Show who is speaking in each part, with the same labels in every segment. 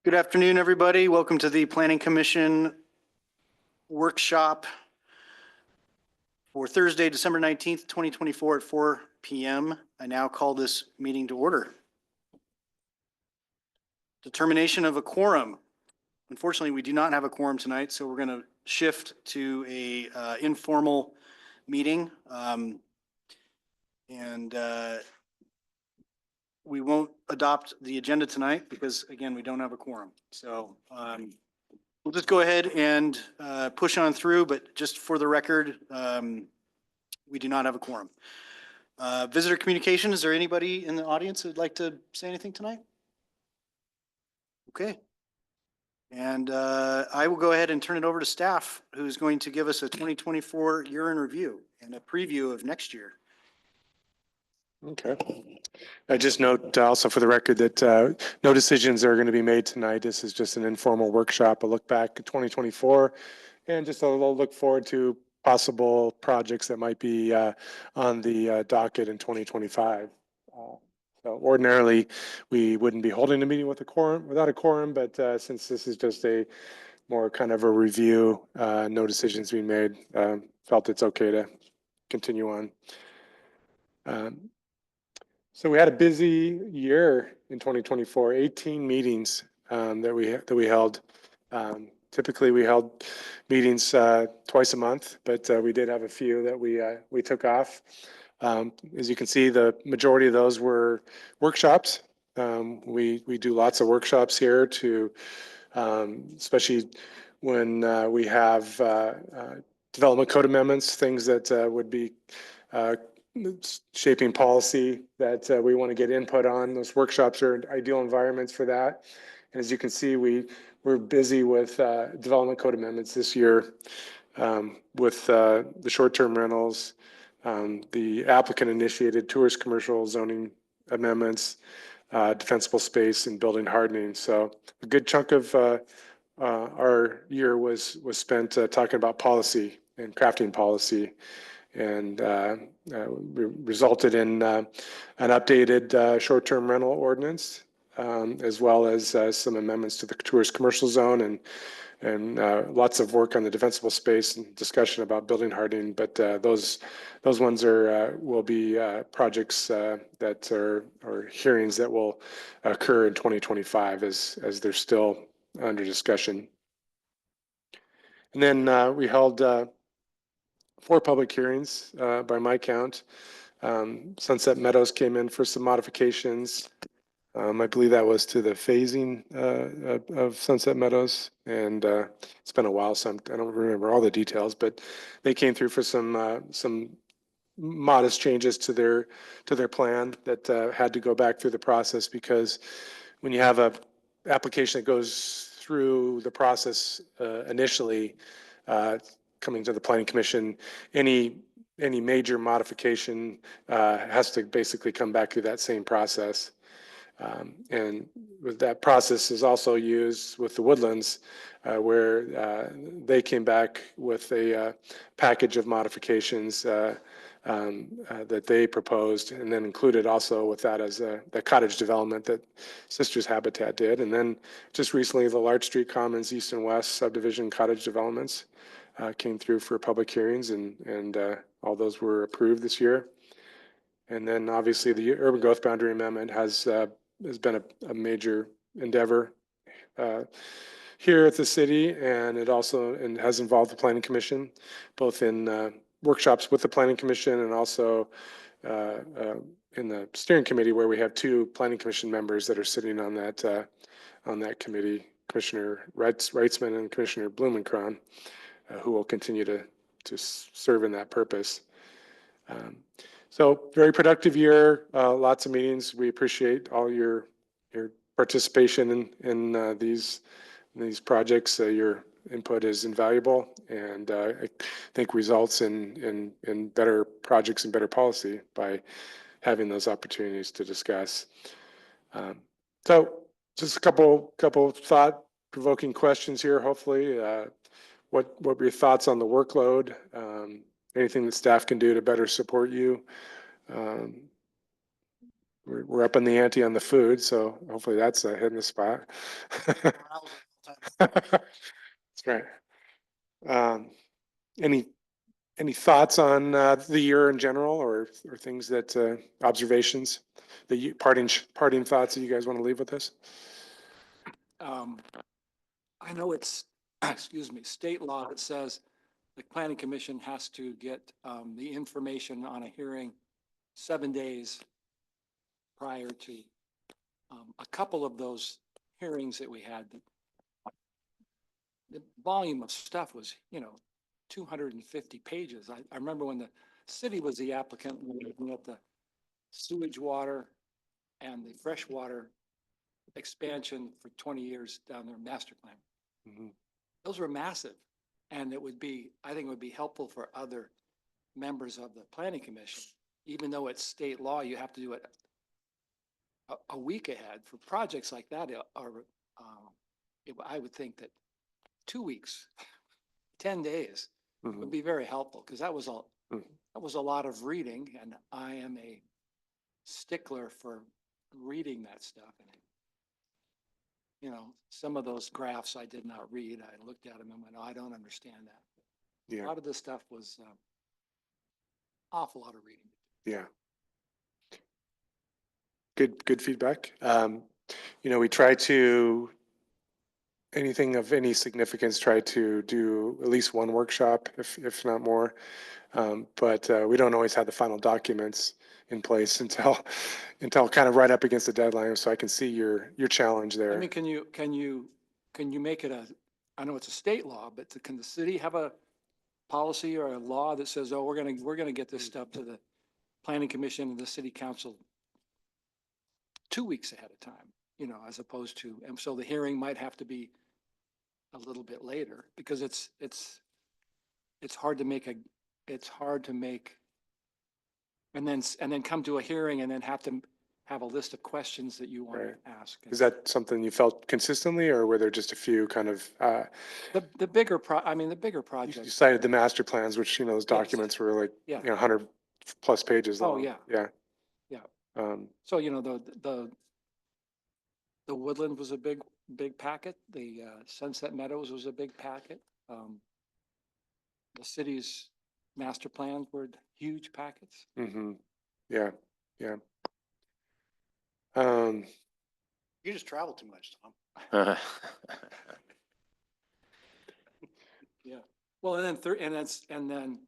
Speaker 1: Good afternoon, everybody. Welcome to the Planning Commission workshop for Thursday, December 19th, 2024 at 4 p.m. I now call this meeting to order. Determination of a quorum. Unfortunately, we do not have a quorum tonight, so we're going to shift to a informal meeting. We won't adopt the agenda tonight because, again, we don't have a quorum. So we'll just go ahead and push on through, but just for the record, we do not have a quorum. Visitor communication, is there anybody in the audience who'd like to say anything tonight? Okay. And I will go ahead and turn it over to staff, who's going to give us a 2024 year in review and a preview of next year.
Speaker 2: Okay. I just note also for the record that no decisions are going to be made tonight. This is just an informal workshop, a look back at 2024, and just a little look forward to possible projects that might be on the docket in 2025. So ordinarily, we wouldn't be holding a meeting with a quorum, without a quorum, but since this is just a more kind of a review, no decisions being made, felt it's okay to continue on. So we had a busy year in 2024, 18 meetings that we held. Typically we held meetings twice a month, but we did have a few that we took off. As you can see, the majority of those were workshops. We do lots of workshops here to, especially when we have development code amendments, things that would be shaping policy that we want to get input on. Those workshops are ideal environments for that. And as you can see, we're busy with development code amendments this year with the short-term rentals, the applicant-initiated tourist commercial zoning amendments, defensible space, and building hardening. So a good chunk of our year was spent talking about policy and crafting policy, and resulted in an updated short-term rental ordinance, as well as some amendments to the tourist commercial zone, and lots of work on the defensible space and discussion about building hardening. But those ones will be projects that are or hearings that will occur in 2025 as they're still under discussion. And then we held 4 public hearings by my count. Sunset Meadows came in for some modifications. I believe that was to the phasing of Sunset Meadows, and it's been a while, so I don't remember all the details, but they came through for some modest changes to their plan that had to go back through the process, because when you have a application that goes through the process initially, coming to the Planning Commission, any major modification has to basically come back through that same process. And that process is also used with the Woodlands, where they came back with a package of modifications that they proposed, and then included also with that as the cottage development that Sisters Habitat did. And then just recently, the Larch Street Commons East and West subdivision cottage developments came through for public hearings, and all those were approved this year. And then obviously the urban growth boundary amendment has been a major endeavor here at the city, and it also has involved the Planning Commission, both in workshops with the Planning Commission and also in the steering committee, where we have 2 Planning Commission members that are sitting on that committee, Commissioner Reitzman and Commissioner Blumenkron, who will continue to serve in that purpose. So very productive year, lots of meetings. We appreciate all your participation in these projects. Your input is invaluable, and I think results in better projects and better policy by having those opportunities to discuss. So just a couple thought-provoking questions here, hopefully. What were your thoughts on the workload? Anything that staff can do to better support you? we're up in the ante on the food, so hopefully that's hitting the spot. That's right. Any thoughts on the year in general, or things that observations that you parting thoughts that you guys want to leave with us?
Speaker 3: Um, I know it's, excuse me, state law that says the planning commission has to get, the information on a hearing 7 days prior to, a couple of those hearings that we had. The volume of stuff was, 250 pages. I remember when the city was the applicant, we were looking at the sewage water and the freshwater expansion for 20 years down there, master plan.
Speaker 2: Mhm.
Speaker 3: Those were massive. And it would be, I think it would be helpful for other members of the planning commission. Even though it's state law, you have to do it a week ahead for projects like that. I would think that 2 weeks, 10 days would
Speaker 2: Mhm.
Speaker 3: be very helpful, because that was
Speaker 2: Mhm.
Speaker 3: a lot of reading, and I am a stickler for reading that stuff. And some of those graphs I did not read. I looked at them and went, oh, I don't understand that. A
Speaker 2: Yeah,
Speaker 3: lot of this stuff was awful lot of reading.
Speaker 2: yeah. Good feedback. We try to, anything of any significance, try to do at least one workshop, if not more. But we don't always have the final documents in place until kind of right up against the deadline. So I can see your challenge
Speaker 3: I
Speaker 2: there.
Speaker 3: mean, can you make it I know it's a state law, but can the city have a policy or a law that says, oh, we're gonna get this stuff to the planning commission and the city council 2 weeks ahead of time, as opposed to, and so the hearing might have to be a little bit later, because it's hard to make and then come to a hearing and then have to have a list of questions that you want
Speaker 2: Right.
Speaker 3: to ask.
Speaker 2: Is that something you felt consistently, or were there just a few kind of,
Speaker 3: The bigger the bigger
Speaker 2: you
Speaker 3: projects?
Speaker 2: cited the master plans, which, those
Speaker 3: Yes.
Speaker 2: documents were like,
Speaker 3: Yeah.
Speaker 2: 100+ pages
Speaker 3: Oh,
Speaker 2: long.
Speaker 3: yeah.
Speaker 2: Yeah.
Speaker 3: Yeah.
Speaker 2: Um,
Speaker 3: So, the Woodland was a big packet. The Sunset Meadows was a big packet. The city's master plans were huge packets.
Speaker 2: mhm. Yeah, yeah. Um,
Speaker 1: You just travel too much, Tom.
Speaker 3: Yeah. Well, and then and then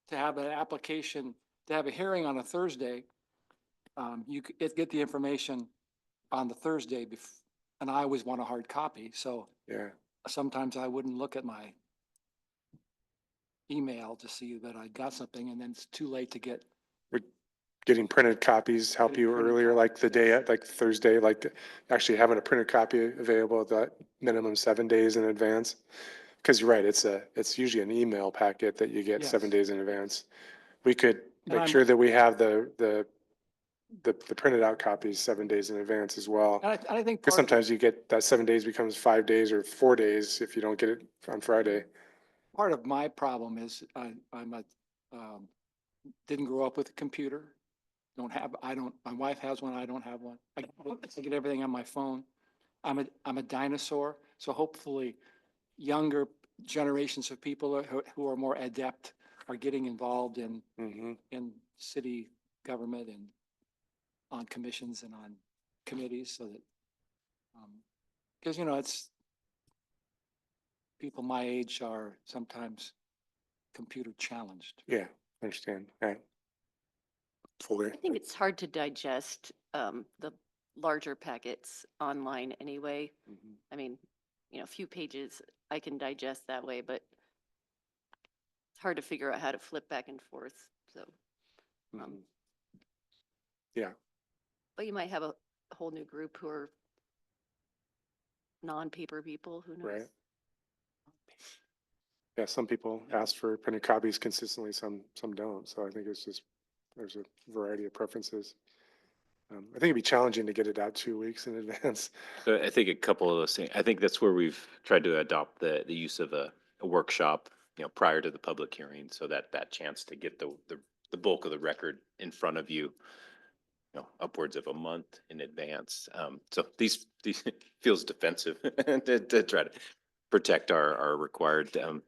Speaker 3: to have an application, to have a hearing on a Thursday, get the information on the Thursday and I always want a hard copy. So
Speaker 2: yeah,
Speaker 3: sometimes I wouldn't look at my email to see that I got something, and then it's too late to get.
Speaker 2: would getting printed copies help
Speaker 3: Getting
Speaker 2: you
Speaker 3: printed
Speaker 2: earlier, like the
Speaker 3: copies,
Speaker 2: day, like Thursday, actually having a printed copy available at that minimum 7 days in advance? Because you're right, it's usually an email packet that you get 7
Speaker 3: Yes.
Speaker 2: days in advance. We could
Speaker 3: And
Speaker 2: make sure that we have the printed out copies 7 days in advance as well.
Speaker 3: And I think
Speaker 2: Because sometimes you get that 7 days becomes 5 days or 4 days if you don't get it on Friday.
Speaker 3: part of my problem is didn't grow up with a computer. My wife has one, I don't have one. I get everything on my phone. I'm a dinosaur, so hopefully younger generations of people who are more adept are getting involved
Speaker 2: Hmm.
Speaker 3: in city government and on commissions and on committees, so that, because, it's, people my age are sometimes computer challenged.
Speaker 2: Yeah, understand. Right. Fully.
Speaker 4: I think it's hard to digest the larger packets online anyway.
Speaker 2: Mhm.
Speaker 4: I mean, a few pages I can digest that way, but it's hard to figure out how to flip back and forth. So,
Speaker 2: Mhm. Yeah,
Speaker 4: but you might have a whole new group who are non-paper people, who knows?
Speaker 2: right. Yeah, some people ask for printed copies consistently, some don't. So I think it's just, there's a variety of preferences. I think it'd be challenging to get it out 2 weeks in advance.
Speaker 5: So I think a couple of those things, I think that's where we've tried to adopt the use of a workshop, prior to the public hearing, so that chance to get the bulk of the record in front of you upwards of a month in advance. So these feels defensive to try to protect our required um,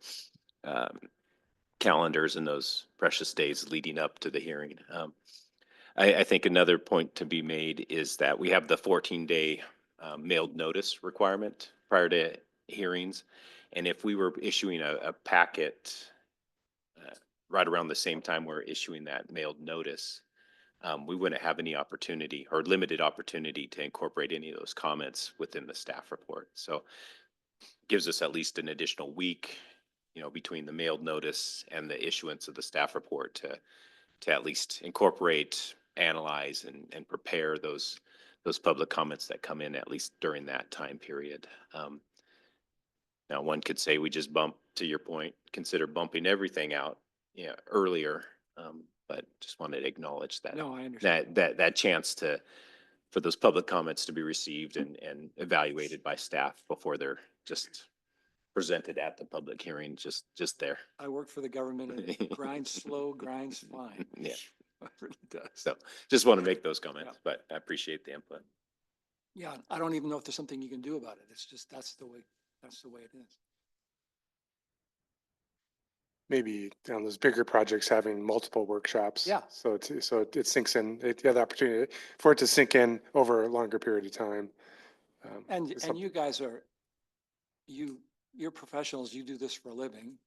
Speaker 5: calendars and those precious days leading up to the hearing. I think another point to be made is that we have the 14-day mailed notice requirement prior to hearings. And if we were issuing a packet right around the same time we're issuing that mailed notice, we wouldn't have any opportunity or limited opportunity to incorporate any of those comments within the staff report. So gives us at least an additional week, between the mailed notice and the issuance of the staff report to at least incorporate, analyze, and prepare those public comments that come in at least during that time period. Now, one could say we just to your point, consider bumping everything out, earlier. But just wanted to acknowledge that.
Speaker 3: No, I understand.
Speaker 5: That chance for those public comments to be received and evaluated by staff before they're just presented at the public hearing, just there.
Speaker 3: I work for the government and it grinds slow, grinds fine.
Speaker 5: Yeah.
Speaker 3: It really does.
Speaker 5: So just want to make those comments, but I appreciate the input.
Speaker 3: Yeah, I don't even know if there's something you can do about it. It's just, that's the way it is.
Speaker 2: Maybe on those bigger projects, having multiple workshops.
Speaker 3: Yeah.
Speaker 2: So it sinks in, you have the opportunity for it to sink in over a longer period of time.
Speaker 3: And
Speaker 2: it's something-
Speaker 3: you guys are, you're professionals, you do this for a living.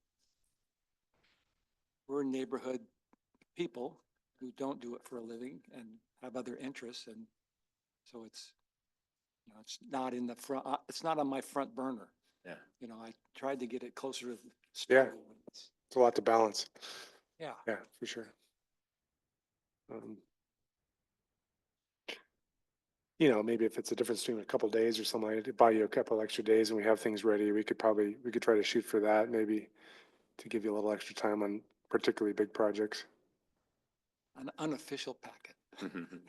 Speaker 3: We're neighborhood people who don't do it for a living and have other interests, and so it's, it's not in the front, it's not on my front burner.
Speaker 5: Yeah.
Speaker 3: I tried to get it closer to the
Speaker 2: Yeah.
Speaker 3: struggle.
Speaker 2: It's a lot to balance.
Speaker 3: Yeah.
Speaker 2: Yeah, for sure. Maybe if it's a difference between a couple days or something, like that, buy you a couple extra days and we have things ready, we could try to shoot for that, maybe to give you a little extra time on particularly big projects.
Speaker 3: An unofficial packet.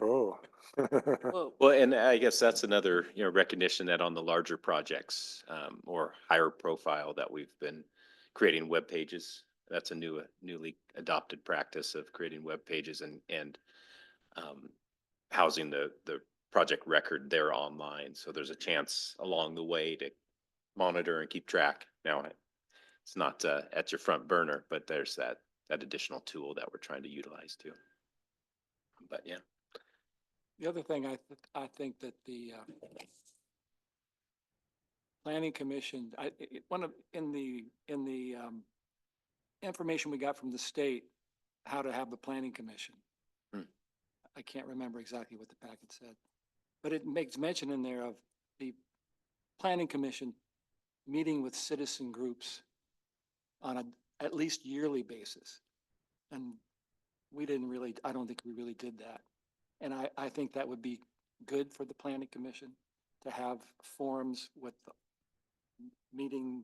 Speaker 2: Oh.
Speaker 4: Whoa.
Speaker 5: Well, and I guess that's another, recognition that on the larger projects, or higher profile, that we've been creating web pages. That's a newly adopted practice of creating web pages and housing the project record there online. So there's a chance along the way to monitor and keep track. Now, it's not at your front burner, but there's that additional tool that we're trying to utilize too. But yeah.
Speaker 3: The other thing I think that the planning commission, in the information we got from the state, how to have the planning commission. I can't remember exactly what the packet said, but it makes mention in there of the planning commission meeting with citizen groups on at least yearly basis. And I don't think we really did that. And I think that would be good for the planning commission to have forums with meeting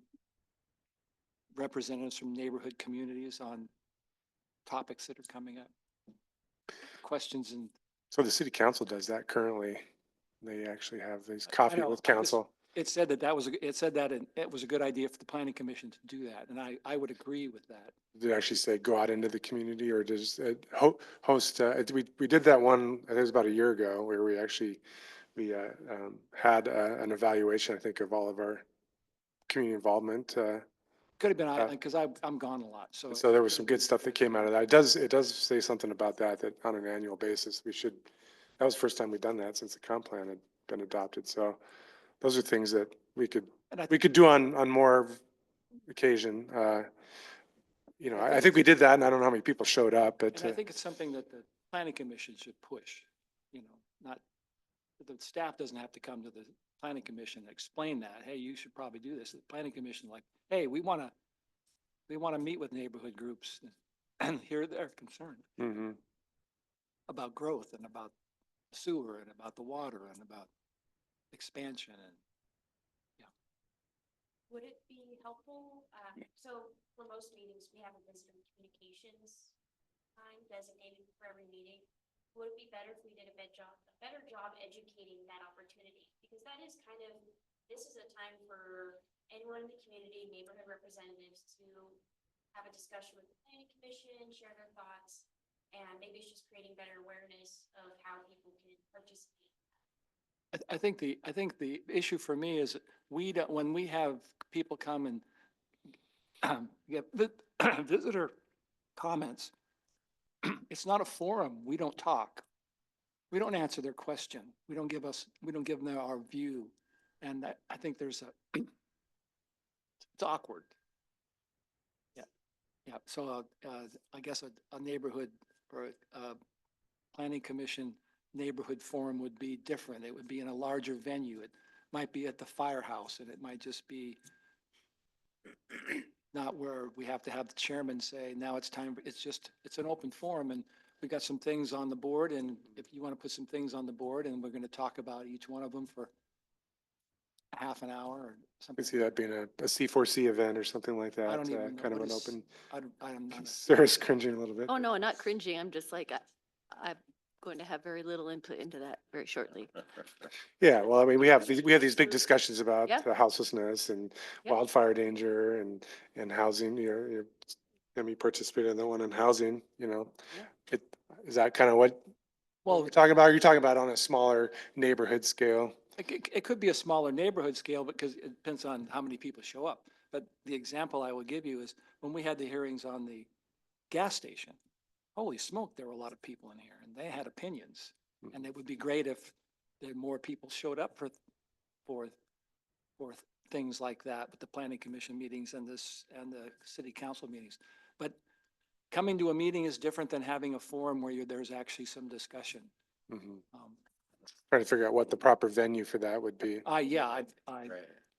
Speaker 3: representatives from neighborhood communities on topics that are coming up. Questions and.
Speaker 2: So the city council does that currently. They actually have these coffee
Speaker 3: know,
Speaker 2: with
Speaker 3: I just-
Speaker 2: council.
Speaker 3: It said that it was a good idea for the planning commission to do that, and I would agree with that.
Speaker 2: Did it actually say go out into the community or does it host, we did that one, I think it was about a year ago where we had an evaluation, I think, of all of our community involvement.
Speaker 3: Could have been, because I'm gone a lot, so.
Speaker 2: So there was some good stuff that came out of that. It does say something about that on an annual basis, that was the first time we've done that since the comp plan had been adopted. So those are things that we could do on more occasion. I think we did that and I don't know how many people showed up, but
Speaker 3: And I think it's something that the planning commission should push, not, the staff doesn't have to come to the planning commission and explain that, hey, you should probably do this. The planning commission, like, hey, we want to meet with neighborhood groups and hear their concern
Speaker 2: mhm.
Speaker 3: about growth and about sewer and about the water and about expansion and.
Speaker 6: Would it be helpful, so for most meetings, we have a visitor communications time designated for every meeting. Would it be better if we did a better job educating that opportunity? Because that is this is a time for anyone in the community, neighborhood representatives to have a discussion with the planning commission, share their thoughts, and maybe it's just creating better awareness of how people
Speaker 3: I think the issue for me is we don't, when we have people come and get visitor comments, it's not a forum. We don't talk. We don't answer their question. We don't give them our view. And I think it's awkward. Yeah. Yeah. So, I guess a neighborhood or a planning commission neighborhood forum would be different. It would be in a larger venue. It might be at the firehouse, and it might just be not where we have to have the chairman say, now it's time. It's an open forum, and we got some things on the board, and if you want to put some things on the board, and we're going to talk about each one of them for a half an hour or
Speaker 2: I
Speaker 3: something.
Speaker 2: could see that being a C4C event or something like that.
Speaker 3: I don't even know
Speaker 2: kind of
Speaker 3: what
Speaker 2: an
Speaker 3: is-
Speaker 2: open.
Speaker 3: I'm not.
Speaker 2: Sarah's cringing a little bit.
Speaker 4: Oh, no, not cringing. I'm just like, I'm going to have very little input into that very shortly.
Speaker 2: Yeah, well, I mean, we have these big discussions about
Speaker 4: Yeah.
Speaker 2: the houselessness and
Speaker 4: Yeah.
Speaker 2: wildfire danger and housing, and we participated in the one on housing,
Speaker 4: Yeah.
Speaker 2: Is that kind of what
Speaker 3: Well,
Speaker 2: we're talking about? Are you talking about on a smaller neighborhood scale?
Speaker 3: it could be a smaller neighborhood scale because it depends on how many people show up. But the example I will give you is when we had the hearings on the gas station, holy smoke, there were a lot of people in here and they had opinions. And it would be great if there more people showed up for things like that with the planning commission meetings and and the city council meetings. But coming to a meeting is different than having a forum where there's actually some discussion.
Speaker 2: Mhm.
Speaker 3: Um,
Speaker 2: Trying to figure out what the proper venue for that would be.
Speaker 3: yeah,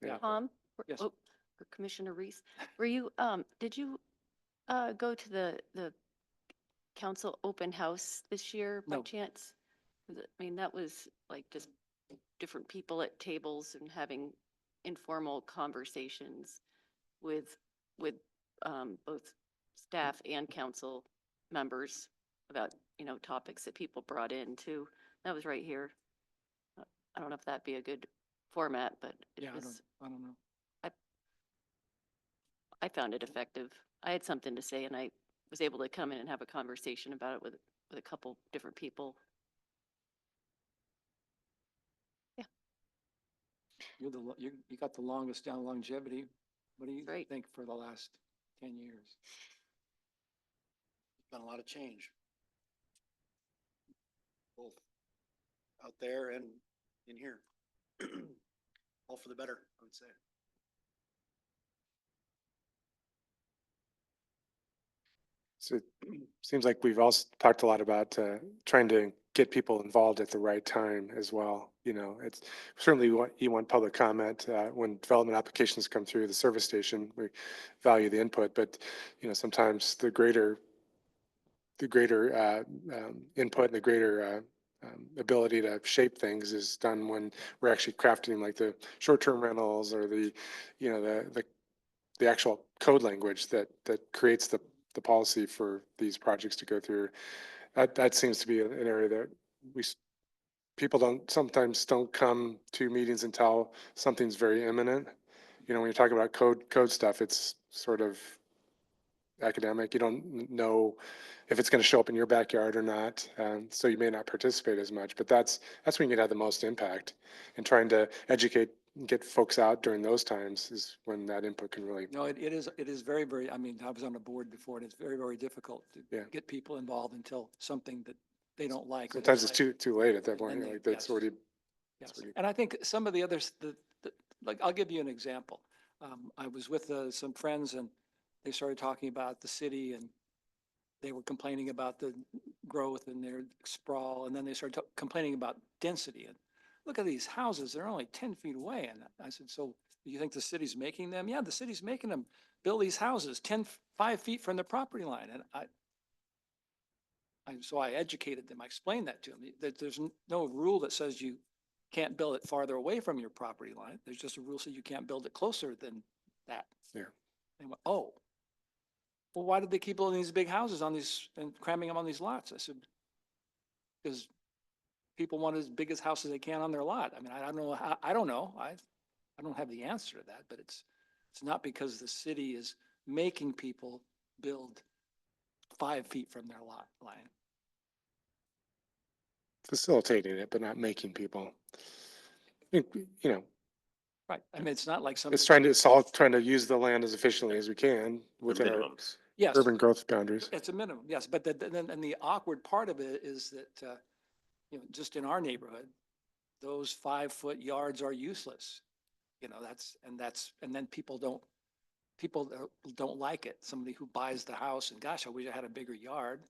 Speaker 2: Yeah.
Speaker 4: Tom?
Speaker 3: Yes.
Speaker 4: Oh, or Commissioner Reese, did you, go to the council open house this year by
Speaker 3: No.
Speaker 4: chance? 'Cause I mean, that was like just different people at tables and having informal conversations with, both staff and council members about, topics that people brought in too. That was right here. I don't know if that'd be a good format, but it
Speaker 3: Yeah,
Speaker 4: was,
Speaker 3: I don't know.
Speaker 4: I found it effective. I had something to say and I was able to come in and have a conversation about it with a couple different people.
Speaker 3: You got the longest down longevity. What do you
Speaker 4: Great.
Speaker 3: think for the last 10 years?
Speaker 1: Been a lot of change. Both out there and in here. All for the better, I would say.
Speaker 2: So it seems like we've also talked a lot about trying to get people involved at the right time as well. It's certainly you want public comment when development applications come through the service station. We value the input, but sometimes the greater input and the greater ability to shape things is done when we're actually crafting like the short-term rentals or the actual code language that creates the policy for these projects to go through. That seems to be an area that people sometimes don't come to meetings until something's very imminent. When you're talking about code stuff, it's sort of academic. You don't know if it's going to show up in your backyard or not, so you may not participate as much. But that's when you can have the most impact. And trying to educate and get folks out during those times is when that input can really.
Speaker 3: No, it is very, very, I mean, I was on the board before and it's very, very difficult to
Speaker 2: Yeah.
Speaker 3: get people involved until something that they don't like. or they
Speaker 2: Sometimes it's
Speaker 3: like.
Speaker 2: too late at that point.
Speaker 3: And they-
Speaker 2: Like that's
Speaker 3: yes.
Speaker 2: already.
Speaker 3: Yes,
Speaker 2: already-
Speaker 3: and I think some of the others, like, I'll give you an example. I was with some friends and they started talking about the city and they were complaining about the growth and their sprawl, and then they started complaining about density. And look at these houses, they're only 10 feet away. And I said, so do you think the city's making them? Yeah, the city's making them build these houses 5 feet from the property line. And so I educated them. I explained that to them, that there's no rule that says you can't build it farther away from your property line. There's just a rule that you can't build it closer than that.
Speaker 2: Yeah.
Speaker 3: They went, oh, well, why did they keep building these big houses on these and cramming them on these lots? I said, because people want as big as house as they can on their lot. I mean, I don't know how, I don't know. I don't have the answer to that, but it's not because the city is making people build 5 feet from their lot line.
Speaker 2: Facilitating it, but not making people. You know,
Speaker 3: Right. I mean, it's not like something.
Speaker 2: it's all trying to use the land as efficiently as we can
Speaker 5: The
Speaker 2: within our
Speaker 5: minimums.
Speaker 3: Yes,
Speaker 2: urban growth boundaries.
Speaker 3: it's a minimum, yes, but then, and the awkward part of it is that, just in our neighborhood, those 5-foot yards are useless. And then people don't like it. Somebody who buys the house and gosh, I wish I had a bigger yard.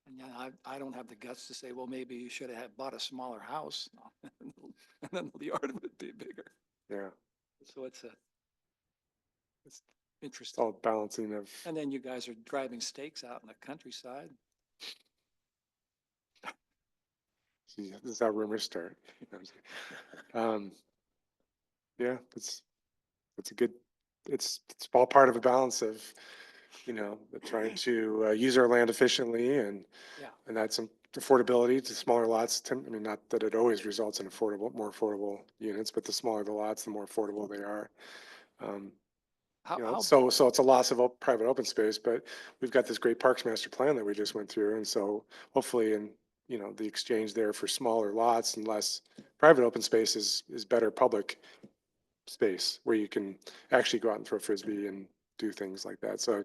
Speaker 3: And I don't have the guts to say, well, maybe you should have bought a smaller house. And then the yard would be bigger.
Speaker 2: Yeah,
Speaker 3: So it's
Speaker 2: it's
Speaker 3: interesting.
Speaker 2: all balancing of,
Speaker 3: And then you guys are driving stakes out in the countryside.
Speaker 2: gee, this is how rumors start. Um, yeah, it's a good, it's all part of a balance of, trying to use our land efficiently and
Speaker 3: Yeah.
Speaker 2: that's some affordability to smaller lots. I mean, not that it always results in more affordable units, but the smaller the lots, the more affordable they are. Um,
Speaker 3: How,
Speaker 2: so it's a loss of private open space, but we've got this great Parks Master Plan that we just went through. And so hopefully the exchange there for smaller lots and less private open space is better public space where you can actually go out and throw frisbee and do things like that. So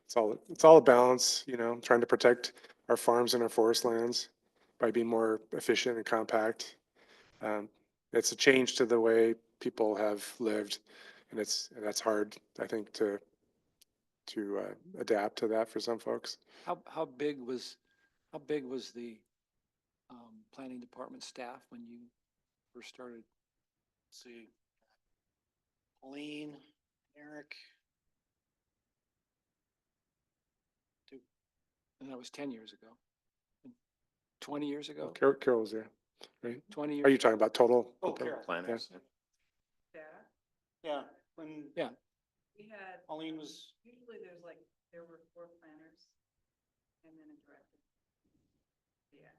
Speaker 2: it's all a balance, trying to protect our farms and our forest lands by being more efficient and compact. It's a change to the way people have lived, and that's hard, I think, to adapt to that for some folks.
Speaker 3: how big was the planning department staff when you first started?
Speaker 1: Let's see. Pauline, Eric.
Speaker 3: And that was 10 years ago. 20 years ago?
Speaker 2: Carol was there, right?
Speaker 3: 20
Speaker 2: Are you
Speaker 3: years?
Speaker 2: talking about total?
Speaker 1: Oh, Carol.
Speaker 5: Planners.
Speaker 1: Yeah, when
Speaker 3: Yeah.
Speaker 7: We had,
Speaker 1: Pauline was,
Speaker 7: usually there were 4 planners and then a director. Yeah.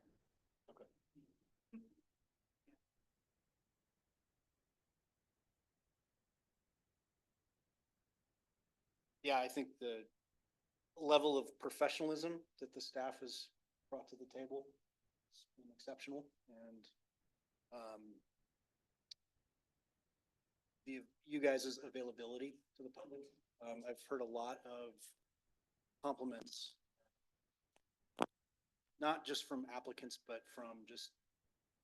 Speaker 1: yeah, I think the level of professionalism that the staff has brought to the table has been exceptional and you guys' availability to the public. I've heard a lot of compliments, not just from applicants, but from just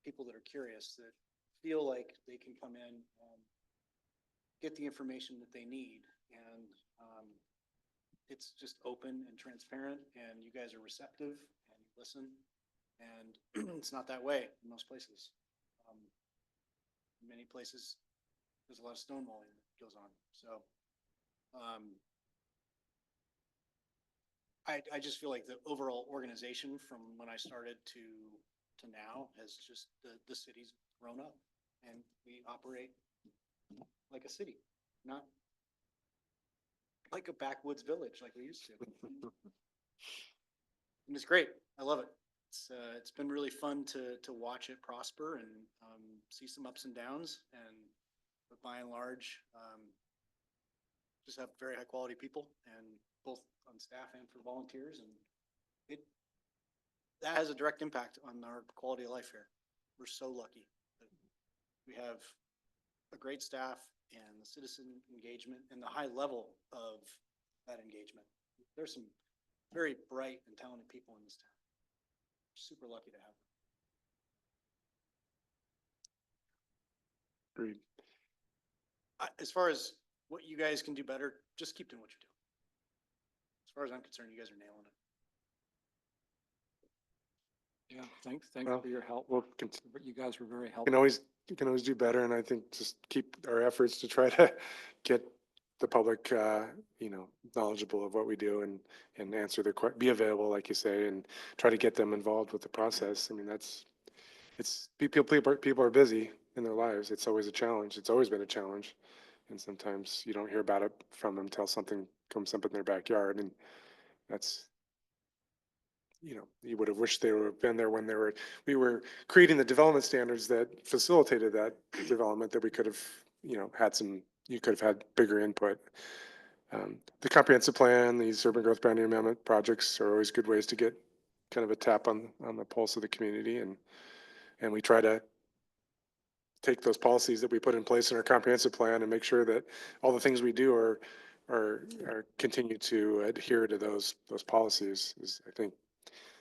Speaker 1: people that are curious, that feel like they can come in and get the information that they need. And it's just open and transparent, and you guys are receptive and you listen. And it's not that way in most places. In many places, there's a lot of stonewalling that goes on. So I just feel like the overall organization from when I started to now has just, the city's grown up and we operate like a city, not like a backwoods village like we used to. And it's great. I love it. It's been really fun to watch it prosper and see some ups and downs, but by and large, just have very high quality people, and both on staff and for volunteers, and that has a direct impact on our quality of life here. We're so lucky that we have a great staff and the citizen engagement and the high level of that engagement. There's some very bright and talented people in this town. Super lucky to have them.
Speaker 2: Agreed.
Speaker 1: As far as what you guys can do better, just keep doing what you're doing. As far as I'm concerned, you guys are nailing it.
Speaker 3: Yeah, thanks
Speaker 2: Well,
Speaker 3: for your help.
Speaker 2: We'll
Speaker 3: You guys were very
Speaker 2: you
Speaker 3: helpful.
Speaker 2: can always do better, and I think just keep our efforts to try to get the public, knowledgeable of what we do and answer be available, like you say, and try to get them involved with the process. I mean, people are busy in their lives. It's always a challenge. It's always been a challenge. And sometimes you don't hear about it from them until something comes up in their backyard. And that's, you would have wished they would have been there when we were creating the development standards that facilitated that development, that we could have, you could have had bigger input. The comprehensive plan, these urban growth boundary amendment projects are always good ways to get kind of a tap on the pulse of the community. And we try to take those policies that we put in place in our comprehensive plan and make sure that all the things we do are continue to adhere to those policies is, I think,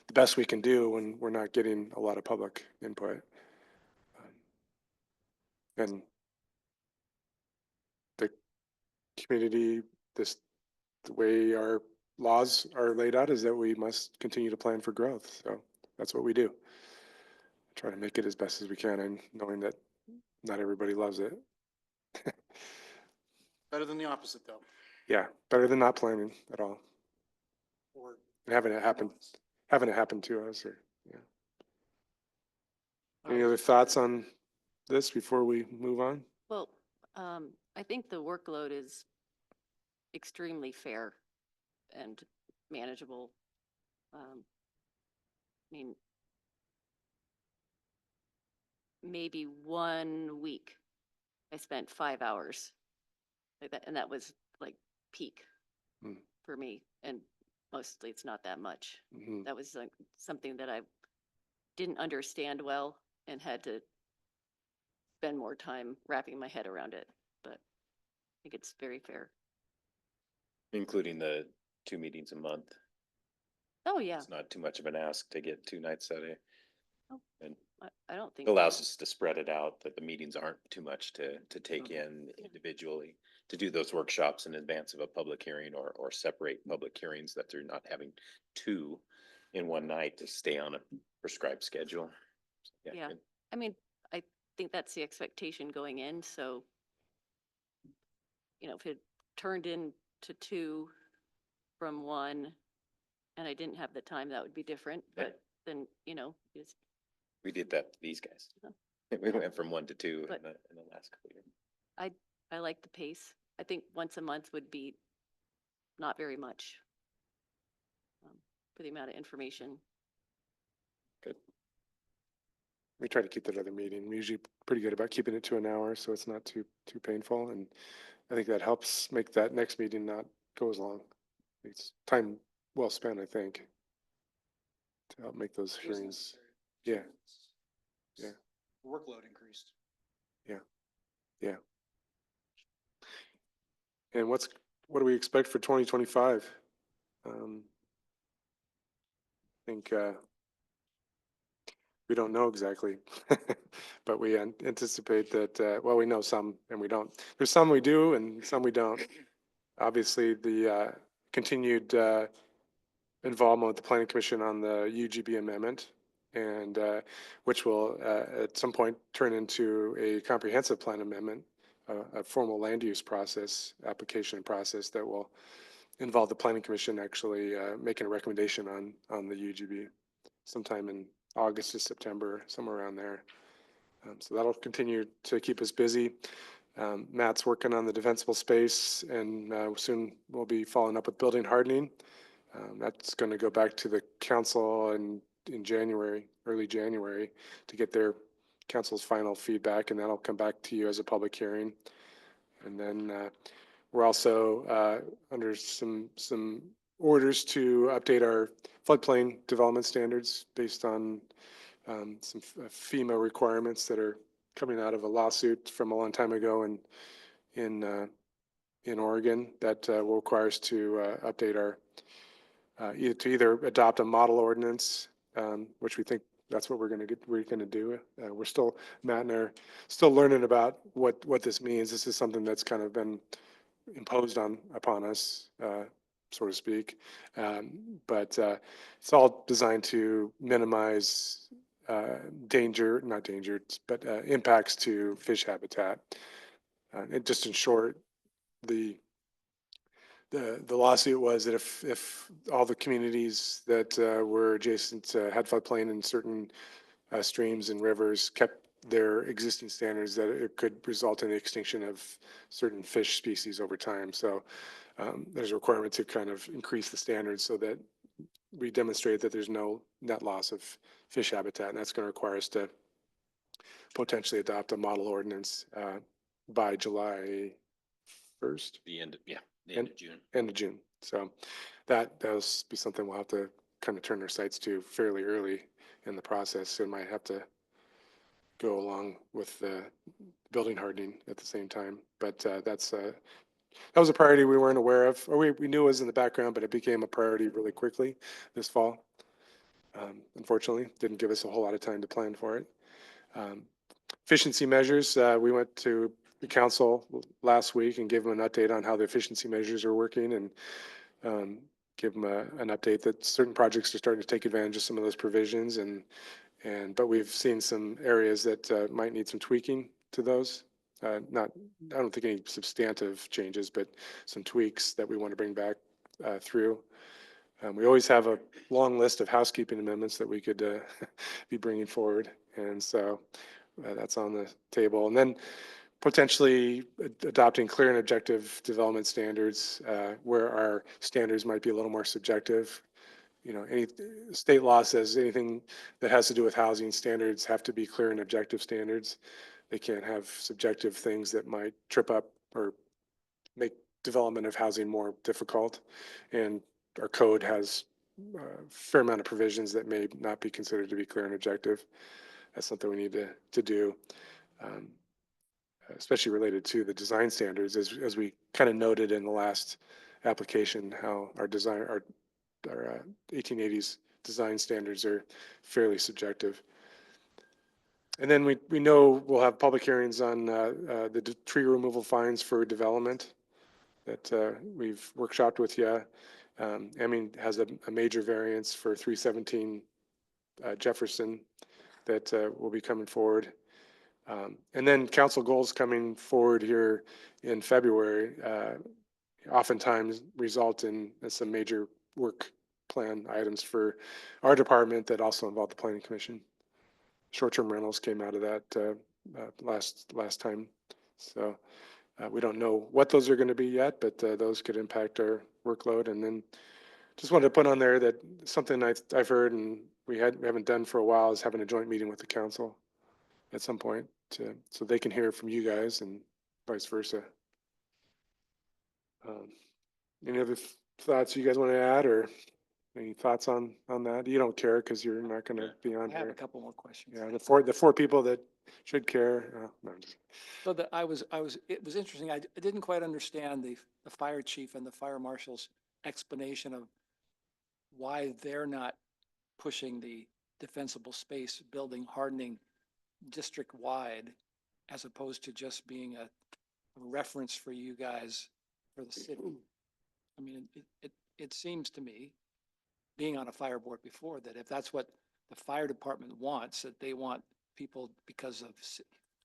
Speaker 2: the best we can do when we're not getting a lot of public input. And the community, the way our laws are laid out is that we must continue to plan for growth. So that's what we do. Try to make it as best as we can, and knowing that not everybody loves it.
Speaker 1: Better than the opposite, though.
Speaker 2: Yeah, better than not planning at all
Speaker 1: Or
Speaker 2: and having it happen to us. Or yeah. Any other thoughts on this before we move on?
Speaker 4: Well, I think the workload is extremely fair and manageable. I mean, maybe 1 week I spent 5 hours like that, and that was like peak
Speaker 2: Hmm.
Speaker 4: for me. And mostly it's not that much.
Speaker 2: Mhm.
Speaker 4: That was like something that I didn't understand well and had to spend more time wrapping my head around it. But I think it's very fair.
Speaker 5: Including the 2 meetings a month.
Speaker 4: Oh, yeah.
Speaker 5: It's not too much of an ask to get 2 nights at it.
Speaker 4: Oh,
Speaker 5: And
Speaker 4: I don't
Speaker 5: it
Speaker 4: think.
Speaker 5: allows us to spread it out, that the meetings aren't too much to take in individually, to do those workshops in advance of a public hearing, or separate public hearings, that they're not having 2 in one night to stay on a prescribed schedule.
Speaker 4: Yeah.
Speaker 5: good.
Speaker 4: I mean, I think that's the expectation going in, so, if it turned into 2 from 1 and I didn't have the time, that would be different,
Speaker 5: Yeah.
Speaker 4: but then, it's,
Speaker 5: We did that to these guys.
Speaker 4: Oh.
Speaker 5: We went from 1 to 2
Speaker 4: But-
Speaker 5: in the last couple of years.
Speaker 4: I like the pace. I think once a month would be not very much for the amount of information.
Speaker 5: Good.
Speaker 2: We try to keep that other meeting. We're usually pretty good about keeping it to an hour, so it's not too painful. And I think that helps make that next meeting not go as long. It's time well spent, I think, to help make those
Speaker 1: it was
Speaker 2: hearings.
Speaker 1: necessary.
Speaker 2: Yeah. Yeah.
Speaker 1: Workload increased.
Speaker 2: Yeah. And what do we expect for 2025? I think we don't know exactly, but we anticipate that, well, we know some and we don't. There's some we do and some we don't. Obviously, the continued involvement with the Planning Commission on the UGB amendment, and which will at some point turn into a comprehensive plan amendment, a formal land use process, application process that will involve the Planning Commission actually making a recommendation on the UGB sometime in August to September, somewhere around there. So that'll continue to keep us busy. Matt's working on the defensible space, and soon we'll be following up with building hardening. That's going to go back to the council in January, early January, to get their council's final feedback, and that'll come back to you as a public hearing. And then we're also under some orders to update our floodplain development standards based on some FEMA requirements that are coming out of a lawsuit from a long time ago in Oregon that will require us to update our either adopt a model ordinance, which we think that's what we're going to do. Matt and I are still learning about what this means. This is something that's kind of been imposed upon us, so to speak. But it's all designed to minimize not danger, but impacts to fish habitat. And just in short, the lawsuit was that if all the communities that were adjacent had floodplain in certain streams and rivers kept their existing standards, that it could result in the extinction of certain fish species over time. So there's a requirement to kind of increase the standards so that we demonstrate that there's no net loss of fish habitat, and that's going to require us to potentially adopt a model ordinance by July 1st.
Speaker 5: The end
Speaker 2: And-
Speaker 5: of June.
Speaker 2: End of June. So that'll be something we'll have to kind of turn our sights to fairly early in the process. So we might have to go along with the building hardening at the same time. But that was a priority we weren't aware of, or we knew it was in the background, but it became a priority really quickly this fall. Unfortunately, didn't give us a whole lot of time to plan for it. Efficiency measures, we went to the council last week and gave them an update on how the efficiency measures are working, and give them an update that certain projects are starting to take advantage of some of those provisions, but we've seen some areas that might need some tweaking to those. I don't think any substantive changes, but some tweaks that we want to bring back through. We always have a long list of housekeeping amendments that we could be bringing forward, and so that's on the table. And then potentially adopting clear and objective development standards where our standards might be a little more subjective. You know, any state law says anything that has to do with housing standards have to be clear and objective standards. They can't have subjective things that might trip up or make development of housing more difficult. And our code has a fair amount of provisions that may not be considered to be clear and objective. That's something we need to do, especially related to the design standards, as we kind of noted in the last application, how our 1880s design standards are fairly subjective. And then we know we'll have public hearings on the tree removal fines for development that we've workshopped with you. I mean, has a major variance for 317 Jefferson that will be coming forward. And then council goals coming forward here in February oftentimes result in some major work plan items for our department that also involve the planning commission. Short-term rentals came out of that last time. So we don't know what those are going to be yet, but those could impact our workload. And then just wanted to put on there that something I've heard and we haven't done for a while is having a joint meeting with the council at some point so they can hear from you guys and vice versa. Any other thoughts you guys want to add, or any thoughts on that? You don't care because you're not going to be on
Speaker 3: I have a
Speaker 2: here.
Speaker 3: couple more questions.
Speaker 2: Yeah, the four people that should care. No, I'm just,
Speaker 3: So it was interesting. I didn't quite understand the fire chief and the fire marshal's explanation of why they're not pushing the defensible space building hardening district-wide as opposed to just being a reference for you guys for the city. I mean, it seems to me, being on a fire board before, that if that's what the fire department wants, that they want people, because of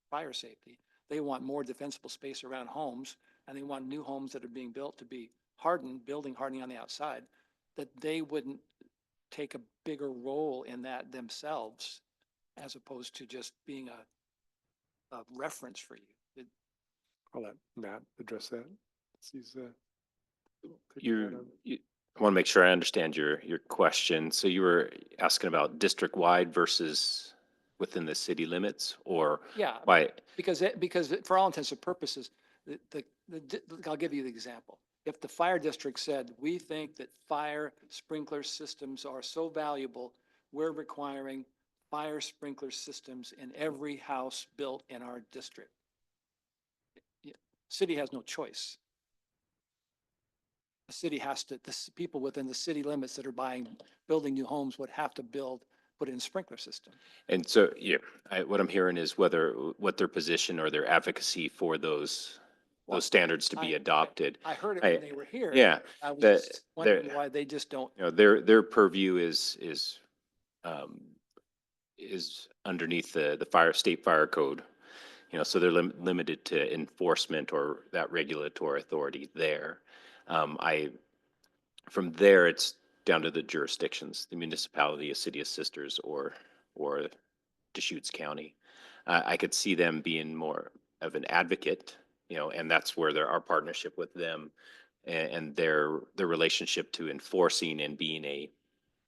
Speaker 3: fire safety, they want more defensible space around homes, and they want new homes that are being built to be hardened, building hardening on the outside, that they wouldn't take a bigger role in that themselves, as opposed to just being a reference for you.
Speaker 2: I'll let Matt address that. He's
Speaker 5: I want to make sure I understand your question. So you were asking about district-wide versus within the city limits, or
Speaker 3: Yeah,
Speaker 5: why?
Speaker 3: because for all intents and purposes, I'll give you the example. If the fire district said, we think that fire sprinkler systems are so valuable, we're requiring fire sprinkler systems in every house built in our district. City has no choice. The city has to, the people within the city limits that are building new homes would have to put in sprinkler system.
Speaker 5: And so, yeah, what I'm hearing is what their position or their advocacy for those standards to be adopted.
Speaker 3: I heard it when they were here.
Speaker 5: Yeah,
Speaker 3: I was
Speaker 5: the-
Speaker 3: just wondering why they just don't.
Speaker 5: You know, their purview is underneath the state fire code. You know, so they're limited to enforcement or that regulatory authority there. From there, it's down to the jurisdictions, the municipality, a city of sisters, or Deschutes County. I could see them being more of an advocate, you know, and that's where our partnership with them and their relationship to enforcing and being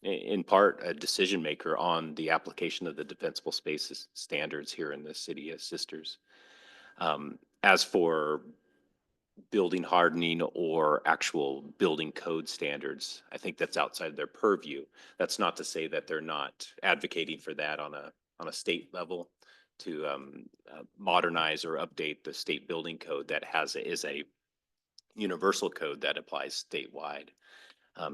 Speaker 5: in part a decision maker on the application of the defensible spaces standards here in the city of sisters. As for building hardening or actual building code standards, I think that's outside their purview. That's not to say that they're not advocating for that on a state level. modernize or update the state building code that is a universal code that applies statewide.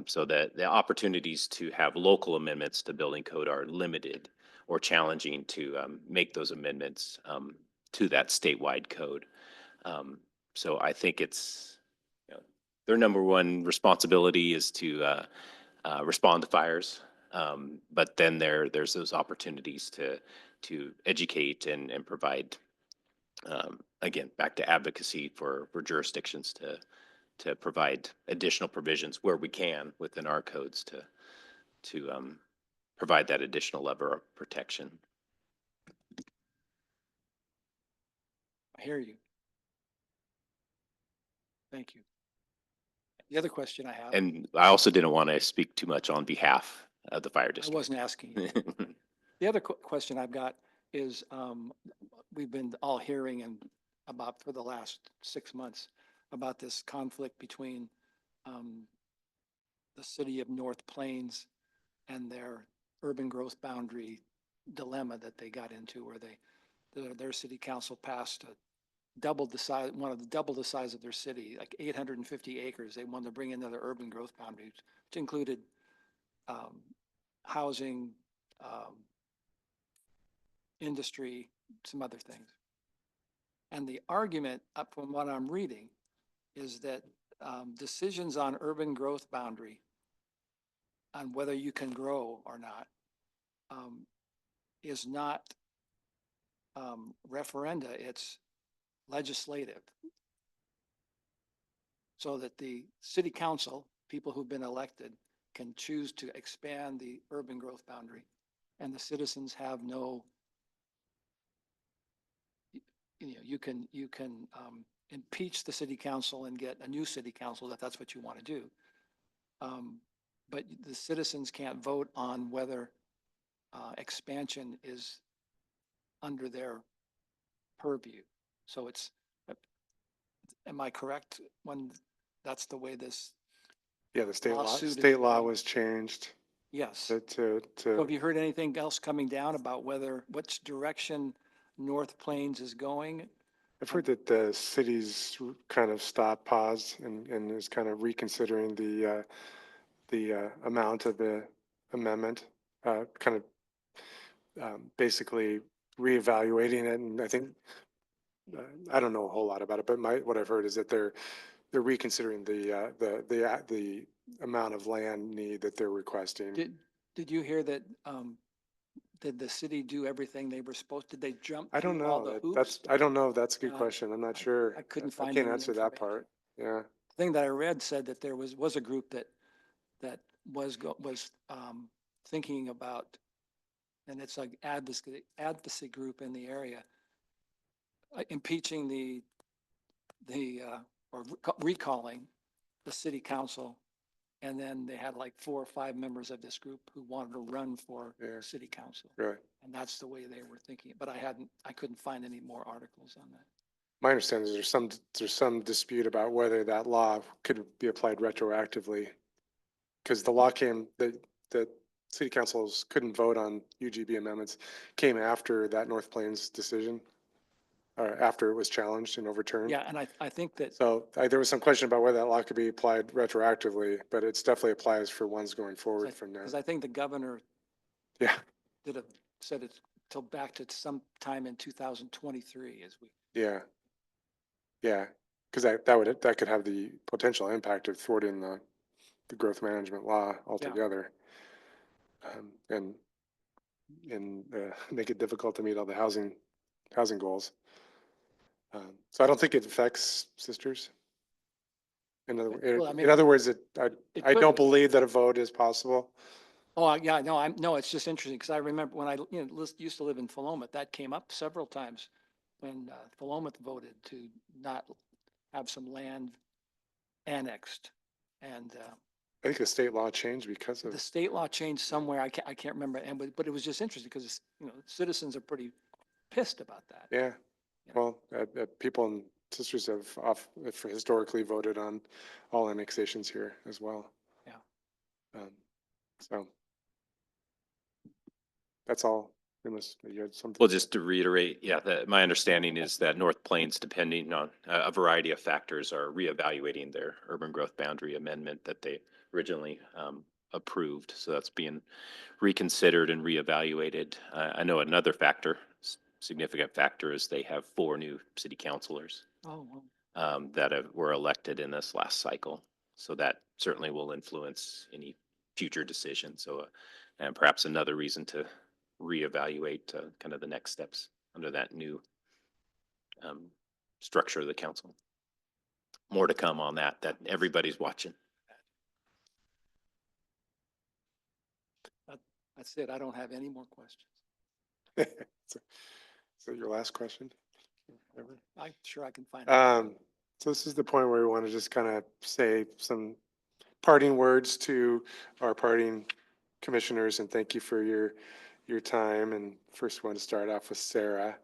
Speaker 5: So that the opportunities to have local amendments to building code are limited or challenging to make those amendments to that statewide code. So I think it's, you know, their number one responsibility is to respond to fires. But then there's those opportunities to educate and provide, again, back to advocacy for jurisdictions to provide additional provisions where we can within our codes to provide that additional level of protection.
Speaker 3: I hear you. Thank you. The other question I have,
Speaker 5: And I also didn't want to speak too much on behalf of the fire
Speaker 3: I
Speaker 5: district.
Speaker 3: wasn't asking you. The other question I've got is, we've been all hearing and about for the last 6 months about this conflict between, the city of North Plains and their urban growth boundary dilemma that they got into, where their city council passed double the size, wanted to double the size of their city, like 850 acres. They wanted to bring in another urban growth boundaries, which included, housing, industry, some other things. And the argument, up from what I'm reading, is that decisions on urban growth boundary, on whether you can grow or not, is not referenda, it's legislative. So that the city council, people who've been elected, can choose to expand the urban growth boundary, and the citizens have no, you can impeach the city council and get a new city council if that's what you want to do. But the citizens can't vote on whether expansion is under their purview. So it's, am I correct when that's the way this,
Speaker 2: Yeah, the
Speaker 3: Lawsuit is
Speaker 2: state law
Speaker 3: going.
Speaker 2: was changed
Speaker 3: yes.
Speaker 2: to,
Speaker 3: So have you heard anything else coming down about which direction North Plains is going?
Speaker 2: I've heard that the city's kind of stopped, paused, and is kind of reconsidering the amount of the amendment, kind of basically reevaluating it. And I think, I don't know a whole lot about it, but what I've heard is that they're reconsidering the amount of land need that they're requesting.
Speaker 3: Did you hear that, did the city do everything they were supposed, did they jump
Speaker 2: I don't
Speaker 3: through all
Speaker 2: know.
Speaker 3: the hoops?
Speaker 2: That's, I don't know. That's a good
Speaker 3: Uh,
Speaker 2: question. I'm not sure.
Speaker 3: I couldn't find
Speaker 2: I can't
Speaker 3: any
Speaker 2: answer that
Speaker 3: information.
Speaker 2: part. Yeah.
Speaker 3: The thing that I read said that there was a group that was thinking about, and it's like advocacy group in the area, impeaching or recalling the city council. And then they had like 4 or 5 members of this group who wanted to run for
Speaker 2: Yeah.
Speaker 3: city council.
Speaker 2: Right.
Speaker 3: And that's the way they were thinking. But I couldn't find any more articles on that.
Speaker 2: My understanding is there's some dispute about whether that law could be applied retroactively. Because the law the city councils couldn't vote on UGB amendments, came after that North Plains decision, or after it was challenged and overturned.
Speaker 3: Yeah, and I think that,
Speaker 2: So there was some question about whether that law could be applied retroactively, but it's definitely applies for ones going forward from now.
Speaker 3: because I think the governor
Speaker 2: Yeah,
Speaker 3: said it till back to sometime in 2023 as we,
Speaker 2: yeah. Yeah, because that could have the potential impact of thwarting the growth management law altogether. And make it difficult to meet all the housing goals. So I don't think it affects sisters.
Speaker 3: Well, I mean,
Speaker 2: In other words,
Speaker 3: it
Speaker 2: I
Speaker 3: could-
Speaker 2: don't believe that a vote is possible.
Speaker 3: oh, yeah, no, it's just interesting because I remember when I, used to live in Philomath, that came up several times when Philomath voted to not have some land annexed. And
Speaker 2: I think the state law changed because
Speaker 3: the
Speaker 2: of,
Speaker 3: state law changed somewhere, I can't remember, but it was just interesting because, citizens are pretty pissed about that.
Speaker 2: yeah.
Speaker 3: Yeah.
Speaker 2: Well, people and sisters have historically voted on all annexations here as well.
Speaker 3: Yeah.
Speaker 2: So that's all unless you had something.
Speaker 5: Well, just to reiterate, yeah, my understanding is that North Plains, depending on a variety of factors, are reevaluating their urban growth boundary amendment that they originally approved. So that's being reconsidered and reevaluated. I know another factor, significant factor, is they have 4 new city councilors
Speaker 3: Oh, well.
Speaker 5: that were elected in this last cycle. So that certainly will influence any future decision. So, and perhaps another reason to reevaluate kind of the next steps under that new um, structure of the council. More to come on that, that everybody's watching.
Speaker 3: That's it. I don't have any more questions.
Speaker 2: So your last question? Whatever.
Speaker 3: I'm sure I can find.
Speaker 2: So this is the point where we want to just kind of say some parting words to our parting commissioners and thank you for your time. And first, we want to start off with Sarah,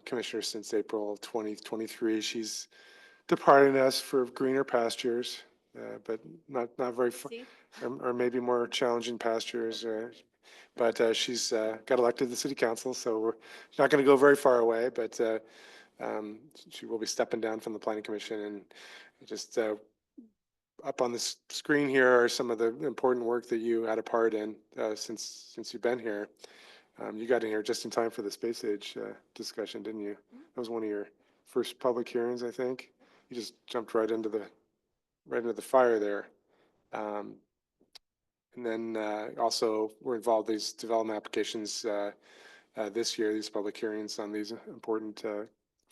Speaker 2: commissioner since April 2023. She's departing us for greener pastures, but not very far,
Speaker 4: See?
Speaker 2: or maybe more challenging pastures. But she's got elected to the city council, so we're not going to go very far away. But she will be stepping down from the planning commission, and just up on the screen here are some of the important work that you had a part in since you've been here. You got in here just in time for the space age discussion, didn't you? That was one of your first public hearings, I think. You just jumped right into the fire there. And then also we're involved in these development applications this year, these public hearings on these important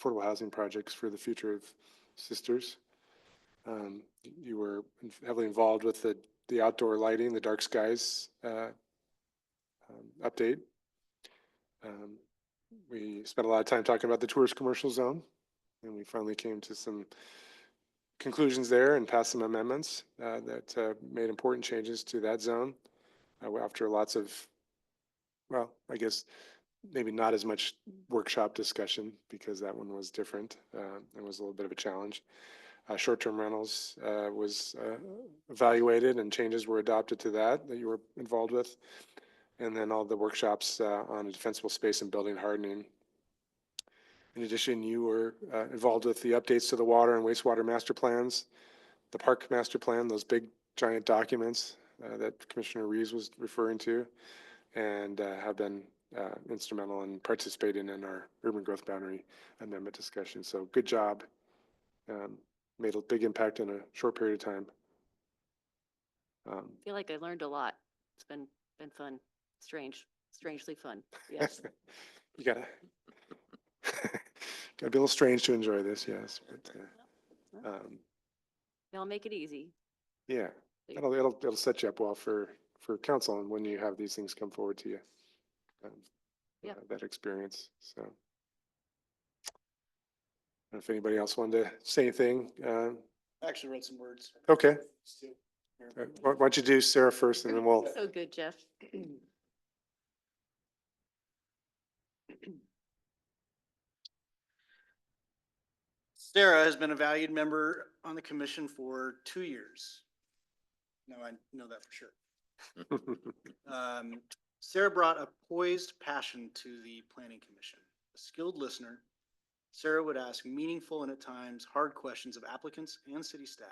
Speaker 2: affordable housing projects for the future of Sisters. You were heavily involved with the outdoor lighting, the dark skies update. We spent a lot of time talking about the tourist commercial zone, and we finally came to some conclusions there and passed some amendments that made important changes to that zone after lots of, well, I guess maybe not as much workshop discussion because that one was different. It was a little bit of a challenge. Short-term rentals was evaluated and changes were adopted to that you were involved with. And then all the workshops on defensible space and building hardening. In addition, you were involved with the updates to the water and wastewater master plans, the park master plan, those big giant documents that Commissioner Reeves was referring to, and have been instrumental in participating in our urban growth boundary amendment discussion. So good job. Made a big impact in a short period of time.
Speaker 4: I feel like I learned a lot. It's been fun, strangely fun. Yes.
Speaker 2: You gotta be a little strange to enjoy this, yes. But
Speaker 4: Y'all make it easy.
Speaker 2: yeah, it'll set you up well for council and when you have these things come forward to you.
Speaker 4: Yeah.
Speaker 2: That experience. So, if anybody else wanted to say anything,
Speaker 1: I actually wrote some words.
Speaker 2: okay. Why don't you do Sarah first, and then we'll.
Speaker 4: So good, Jeff.
Speaker 1: Sarah has been a valued member on the commission for 2 years. No, I know that for sure. Sarah brought a poised passion to the planning commission. A skilled listener, Sarah would ask meaningful and at times hard questions of applicants and city staff,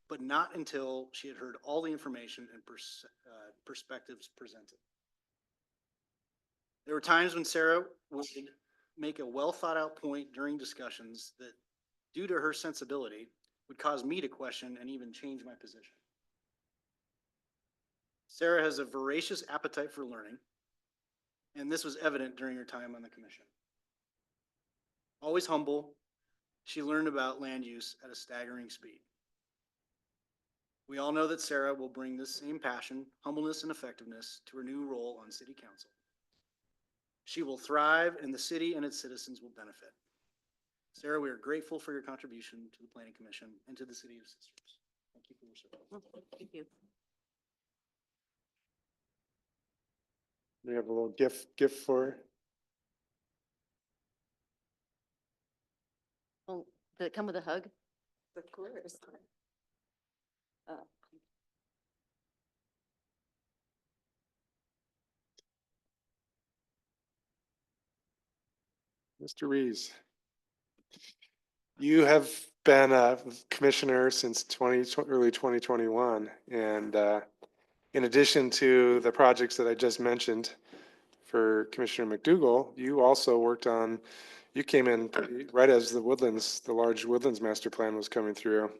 Speaker 1: but not until she had heard all the information and perspectives presented. There were times when Sarah would make a well thought out point during discussions that, due to her sensibility, would cause me to question and even change my position. Sarah has a voracious appetite for learning, and this was evident during her time on the commission. Always humble, she learned about land use at a staggering speed. We all know that Sarah will bring this same passion, humbleness, and effectiveness to her new role on city council. She will thrive, and the city and its citizens will benefit. Sarah, we are grateful for your contribution to the Planning Commission and to the City of Sisters. Thank you for your service.
Speaker 4: Thank you.
Speaker 2: We have a little gift for her.
Speaker 4: Well, did it come with a hug?
Speaker 7: Of course.
Speaker 2: Mr. Rees. You have been a commissioner since early 2021. And in addition to the projects that I just mentioned for Commissioner McDougall, you also worked on, you came in right as the Woodlands, the large Woodlands Master Plan was coming through.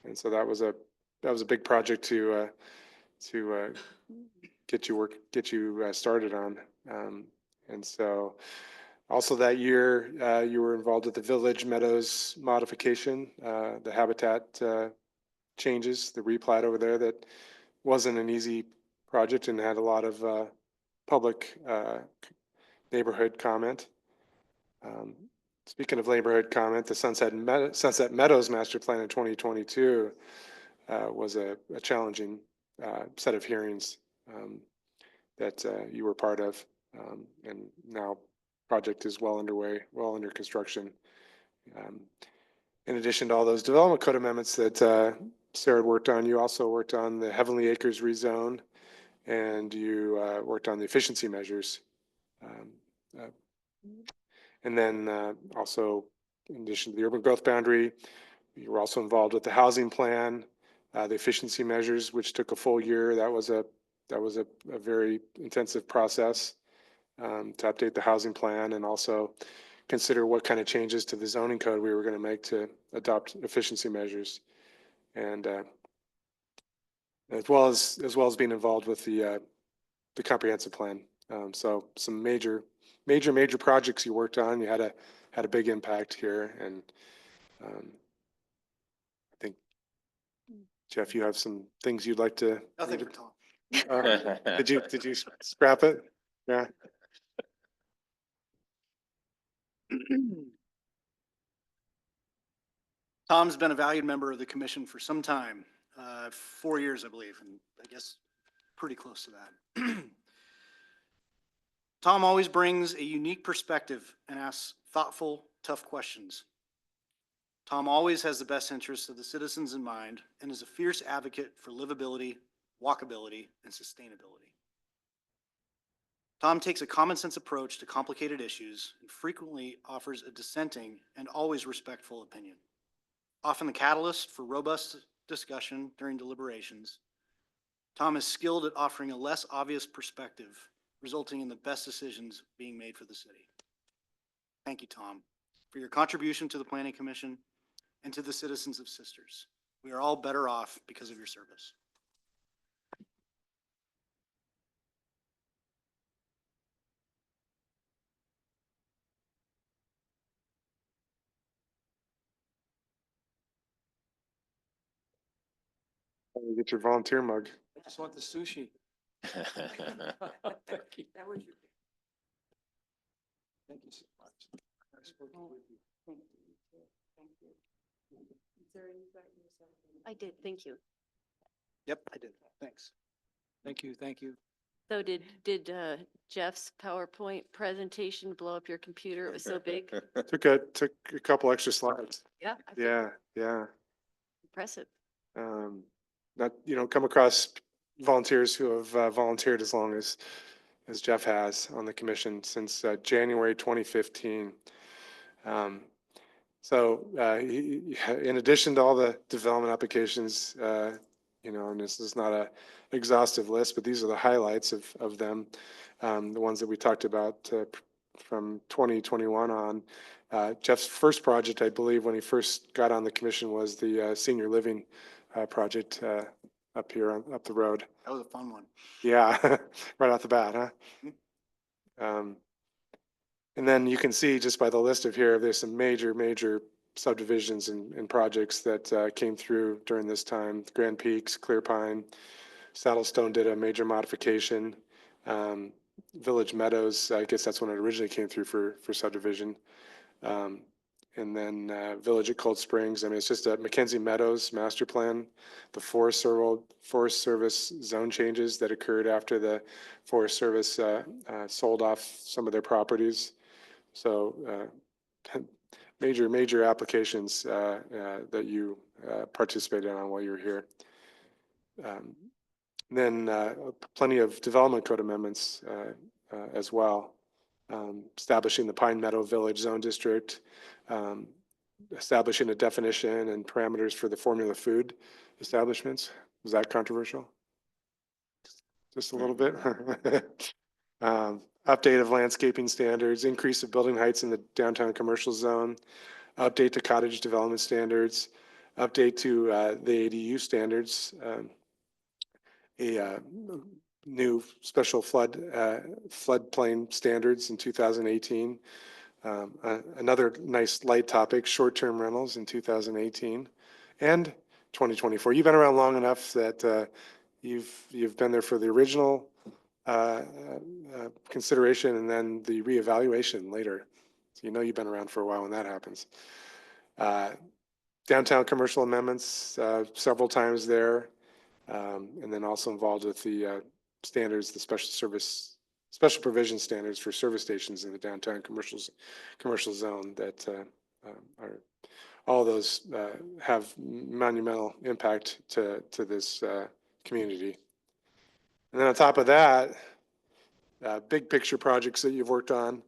Speaker 2: And so that was a big project to get you started on. And so also that year, you were involved with the Village Meadows modification, the habitat changes, the replat over there that wasn't an easy project and had a lot of public neighborhood comment. Speaking of neighborhood comment, the Sunset Meadows Master Plan in 2022 was a challenging set of hearings that you were part of. And now project is well underway, well under construction. In addition to all those development code amendments that Sarah had worked on, you also worked on the Heavenly Acres rezone, and you worked on the efficiency measures. And then also, in addition to the urban growth boundary, you were also involved with the housing plan, the efficiency measures, which took a full year. That was a very intensive process to update the housing plan and also consider what kind of changes to the zoning code we were going to make to adopt efficiency measures, and as well as being involved with the comprehensive plan. So some major projects you worked on. You had a big impact here, and I think Jeff, you have some things you'd like to.
Speaker 1: Nothing for Tom.
Speaker 2: Did you scrap it? Yeah.
Speaker 1: Tom's been a valued member of the commission for some time, 4 years, I believe, and I guess pretty close to that. Tom always brings a unique perspective and asks thoughtful, tough questions. Tom always has the best interests of the citizens in mind and is a fierce advocate for livability, walkability, and sustainability. Tom takes a common sense approach to complicated issues and frequently offers a dissenting and always respectful opinion. Often the catalyst for robust discussion during deliberations, Tom is skilled at offering a less obvious perspective, resulting in the best decisions being made for the city. Thank you, Tom, for your contribution to the Planning Commission and to the citizens of Sisters. We are all better off because of your service.
Speaker 2: You get your volunteer mug.
Speaker 3: I just want the sushi. Thank you.
Speaker 7: That was your.
Speaker 3: Thank you so much. I spoke with you.
Speaker 7: Thank you. Thank you. Sarah, you got yourself.
Speaker 4: I did, thank you.
Speaker 1: Yep, I did. Thanks.
Speaker 3: Thank you, thank you.
Speaker 4: So did Jeff's PowerPoint presentation blow up your computer? It was so big.
Speaker 2: Took a couple extra slides.
Speaker 4: Yeah.
Speaker 2: Yeah.
Speaker 4: Impressive.
Speaker 2: Not, come across volunteers who have volunteered as long as Jeff has on the commission since January 2015. So in addition to all the development applications, and this is not a exhaustive list, but these are the highlights of them, the ones that we talked about from 2021 on. Jeff's first project, I believe, when he first got on the commission was the senior living project up the road.
Speaker 1: That was a fun one.
Speaker 2: Yeah, right off the bat, huh? And then you can see just by the list of here, there's some major subdivisions and projects that came through during this time. Grand Peaks, Clear Pine, Saddlestone did a major modification. Village Meadows, I guess that's when it originally came through for subdivision. And then Village at Cold Springs. I mean, it's just a Mackenzie Meadows master plan. The Forest Service zone changes that occurred after the Forest Service sold off some of their properties. So major applications that you participated on while you were here. Then plenty of development code amendments as well. establishing the Pine Meadow Village Zone District, establishing a definition and parameters for the formula food establishments. Was that controversial? Just a little bit? Update of landscaping standards, increase of building heights in the downtown commercial zone, update to cottage development standards, update to the ADU standards, a new special floodplain standards in 2018. Another nice light topic, short-term rentals in 2018 and 2024. You've been around long enough that you've been there for the original consideration and then the reevaluation later. So you know you've been around for a while when that happens. Downtown commercial amendments several times there, and then also involved with the standards, the special provision standards for service stations in the downtown commercial zone that are all those have monumental impact to this community. And then on top of that, big picture projects that you've worked on,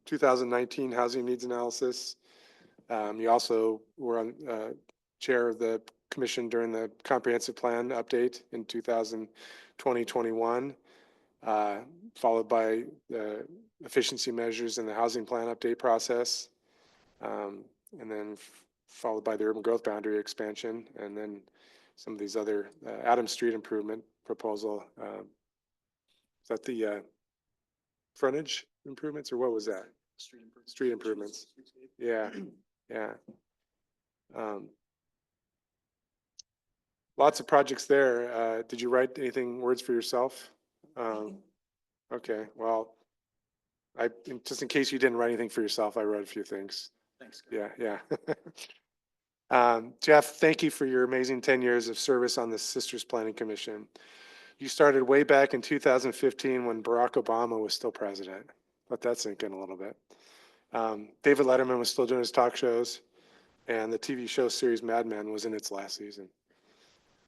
Speaker 2: 2019 housing needs analysis. You also were on chair of the commission during the comprehensive plan update in 2020-21, followed by the efficiency measures in the housing plan update process, and then followed by the urban growth boundary expansion, and then some of these other Adams Street improvement proposal. Is that the frontage improvements, or what was that? Street improvements. Yeah, yeah. Lots of projects there. Did you write anything, words for yourself? Okay, well, just in case you didn't write anything for yourself, I wrote a few things.
Speaker 1: Thanks.
Speaker 2: Yeah, yeah. Jeff, thank you for your amazing 10 years of service on the Sisters Planning Commission. You started way back in 2015 when Barack Obama was still president. Let that sink in a little bit. David Letterman was still doing his talk shows, and the TV show series Mad Men was in its last season.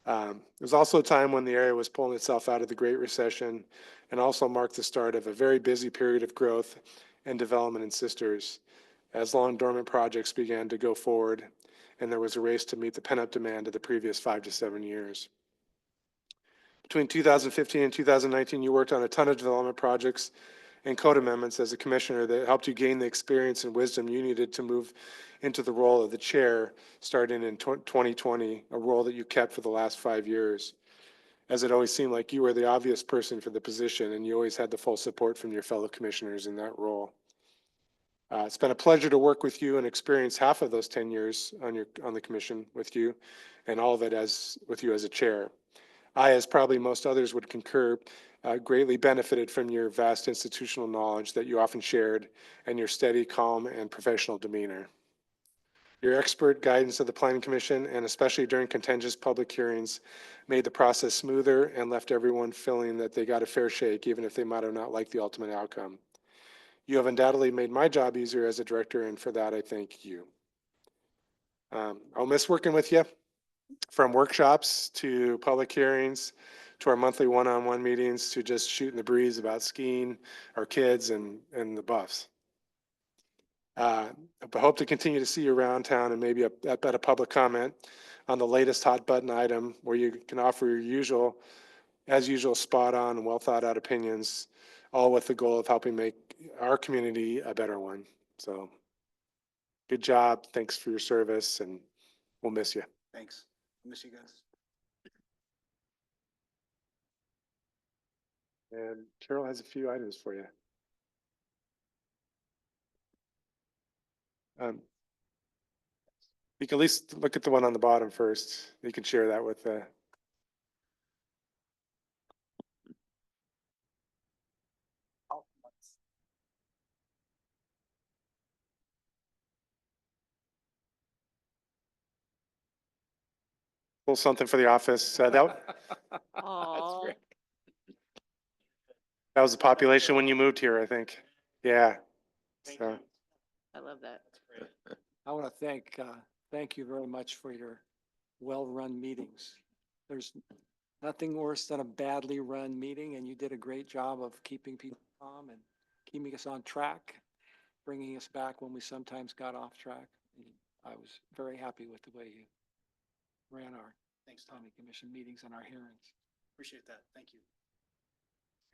Speaker 2: It was also a time when the area was pulling itself out of the Great Recession and also marked the start of a very busy period of growth and development in Sisters as long dormant projects began to go forward, and there was a race to meet the pent-up demand of the previous 5 to 7 years. Between 2015 and 2019, you worked on a ton of development projects and code amendments as a commissioner that helped you gain the experience and wisdom you needed to move into the role of the chair starting in 2020, a role that you kept for the last 5 years. As it always seemed like you were the obvious person for the position, and you always had the full support from your fellow commissioners in that role. It's been a pleasure to work with you and experience half of those 10 years on the commission with you, and all of it with you as a chair. I, as probably most others would concur, greatly benefited from your vast institutional knowledge that you often shared and your steady, calm, and professional demeanor. Your expert guidance of the Planning Commission, and especially during contentious public hearings, made the process smoother and left everyone feeling that they got a fair shake, even if they might have not liked the ultimate outcome. You have undoubtedly made my job easier as a director, and for that, I thank you. I'll miss working with you, from workshops to public hearings to our monthly one-on-one meetings to just shooting the breeze about skiing, our kids, and the Buffs. I hope to continue to see you around town and maybe at a public comment on the latest hot button item where you can offer your as usual, spot on and well thought out opinions, all with the goal of helping make our community a better one. So good job. Thanks for your service, and we'll miss you.
Speaker 1: Thanks. Miss you guys.
Speaker 2: And Carol has a few items for you. You can at least look at the one on the bottom first. You can share that with little something for the office. That
Speaker 4: Aw,
Speaker 2: was the population when you moved here, I think. Yeah. So,
Speaker 4: I love that.
Speaker 3: I want to thank you very much for your well-run meetings. There's nothing worse than a badly run meeting, and you did a great job of keeping people calm and keeping us on track, bringing us back when we sometimes got off track. And I was very happy with the way you ran our
Speaker 1: Thanks, Tom.
Speaker 3: planning commission meetings and our hearings.
Speaker 1: Appreciate that. Thank you.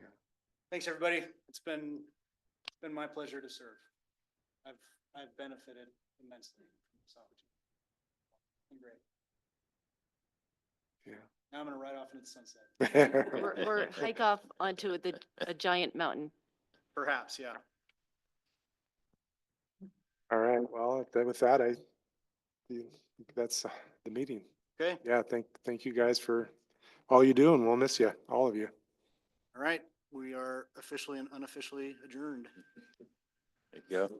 Speaker 2: Yeah.
Speaker 1: Thanks, everybody. It's been my pleasure to serve. I've benefited immensely from this opportunity. It's been great.
Speaker 2: Yeah.
Speaker 1: Now I'm gonna ride off into the sunset.
Speaker 4: Or hike off onto a giant mountain.
Speaker 1: Perhaps, yeah.
Speaker 2: All right, well, with that, that's the meeting.
Speaker 1: Okay,
Speaker 2: Yeah, thank you guys for all you do, and we'll miss you, all of you.
Speaker 1: all right. We are officially and unofficially adjourned.
Speaker 5: There you go.